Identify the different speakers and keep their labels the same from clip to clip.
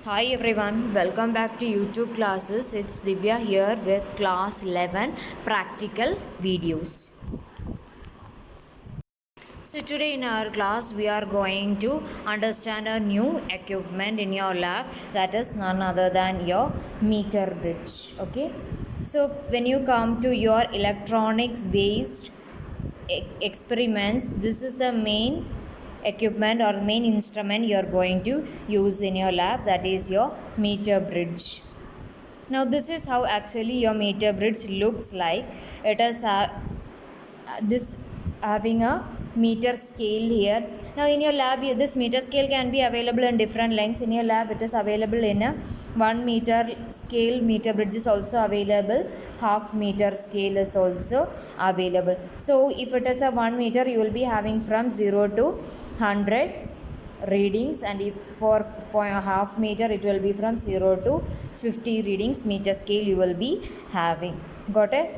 Speaker 1: Hi everyone, welcome back to YouTube classes. It's Divya here with class 11 practical videos. So today in our class we are going to understand a new equipment in your lab, that is none other than your meter bridge. Okay, so when you come to your electronics based experiments, this is the main equipment or main instrument you are going to use in your lab, that is your meter bridge. Now this is how actually your meter bridge looks like. It is this having a meter scale here. Now in your lab this meter scale can be available in different lengths. In your lab it is available in a 1 meter scale meter bridge is also available, half meter scale is also available. So if it is a 1 meter, you will be having from 0 to 100 readings, and if for half meter it will be from 0 to 50 readings meter scale you will be having. Got it?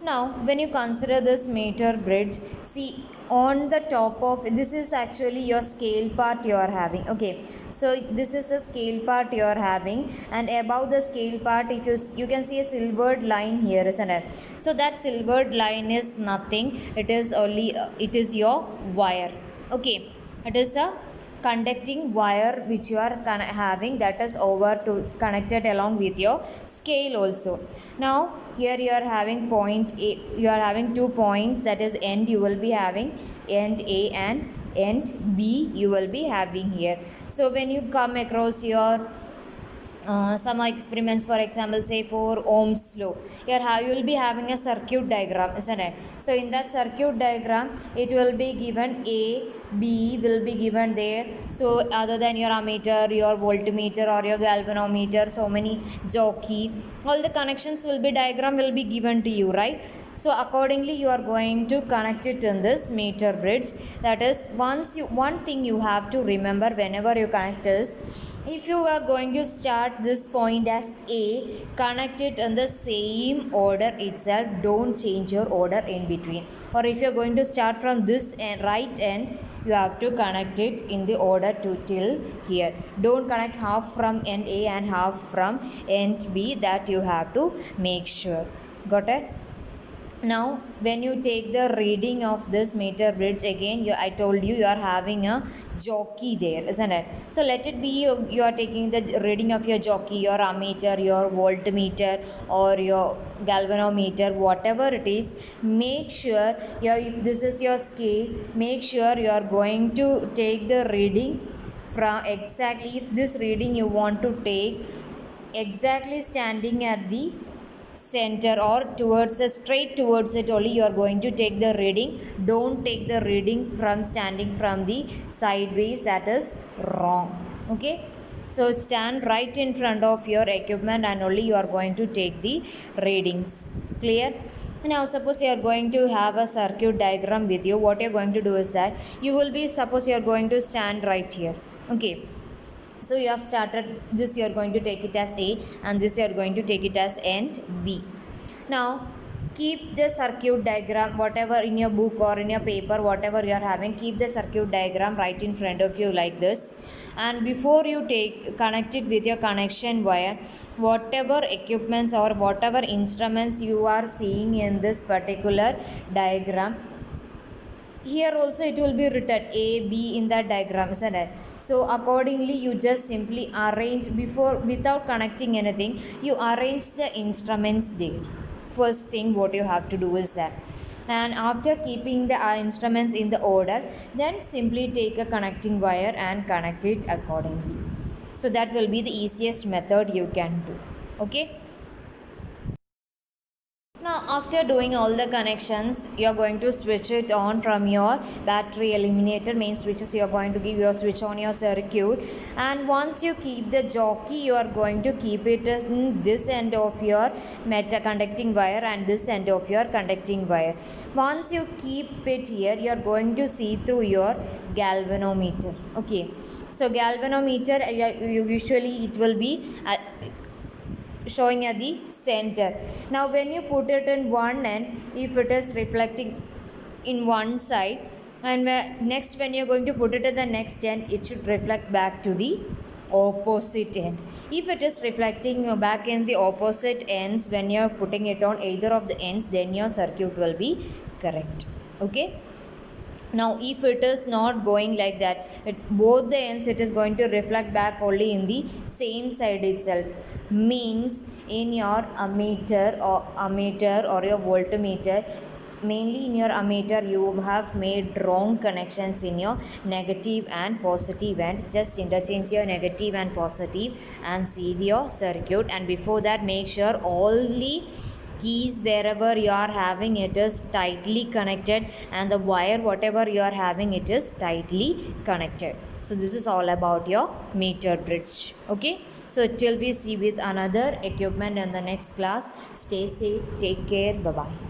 Speaker 1: Now, when you consider this meter bridge, see on the top of this is actually your scale part you are having. Okay, so this is the scale part you are having, and above the scale part, if you can see a silvered line here, isn't it? So that silvered line is nothing. It is only it is your wire. Okay, it is a conducting wire which you are having, that is over to connected along with your scale also. Now here you are having point A, you are having 2 points, that is end you will be having end A and end B you will be having here. So when you come across your some experiments, for example say for Ohm's law, here how you will be having a circuit diagram, isn't it? So in that circuit diagram it will be given A, B will be given there. So other than your ammeter, your voltmeter or your galvanometer, so many jockey, all the connections will be diagram will be given to you, right? So accordingly you are going to connect it in this meter bridge. That is, one thing you have to remember whenever you connect is, if you are going to start this point as A, connect it in the same order itself, don't change your order in between. Or if you are going to start from this end, right end, you have to connect it in the order to till here. Don't connect half from end A and half from end B, that you have to make sure. Got it? Now when you take the reading of this meter bridge, again I told you you are having a jockey there, isn't it? So let it be you are taking the reading of your jockey, your ammeter, your voltmeter or your galvanometer, whatever it is. Make sure if this is your scale, make sure you are going to take the reading from exactly, if this reading you want to take exactly standing at the center or towards straight towards it only, you are going to take the reading. Don't take the reading from standing from the sideways, that is wrong. Okay, so stand right in front of your equipment and only you are going to take the readings. Clear? Now suppose you are going to have a circuit diagram with you. What you are going to do is that you will be, suppose you are going to stand right here. Okay, so you have started this, you are going to take it as A, and this you are going to take it as end B. Now keep the circuit diagram, whatever in your book or in your paper, whatever you are having, keep the circuit diagram right in front of you like this. And before you connect it with your connection wire, whatever equipments or whatever instruments you are seeing in this particular diagram, here also it will be written A, B in that diagram, isn't it? So accordingly you just simply arrange, before, without connecting anything, you arrange the instruments there. First thing what you have to do is that, and after keeping the instruments in the order, then simply take a connecting wire and connect it accordingly. So that will be the easiest method you can do. Okay. Now after doing all the connections, you are going to switch it on from your battery eliminator main switches. You are going to give your switch on your circuit, and once you keep the jockey, you are going to keep it in this end of your conducting wire and this end of your conducting wire. Once you keep it here, you are going to see through your galvanometer. Okay, so galvanometer usually it will be showing at the center. Now when you put it in one end, if it is reflecting in one side, And next, when you're going to put it at the next end, it should reflect back to the opposite end. If it is reflecting back in the opposite ends when you're putting it on either of the ends, then your circuit will be correct. Okay. Now if it is not going like that, both the ends it is going to reflect back only in the same side itself, means in your ammeter or your voltmeter, mainly in your ammeter you have made wrong connections in your negative and positive end. Just interchange your negative and positive and see your circuit. And before that, make sure all the keys wherever you are having it is tightly connected, and the wire whatever you are having it is tightly connected. So this is all about your meter bridge. Okay, so till we see with another equipment in the next class, stay safe, take care, bye bye.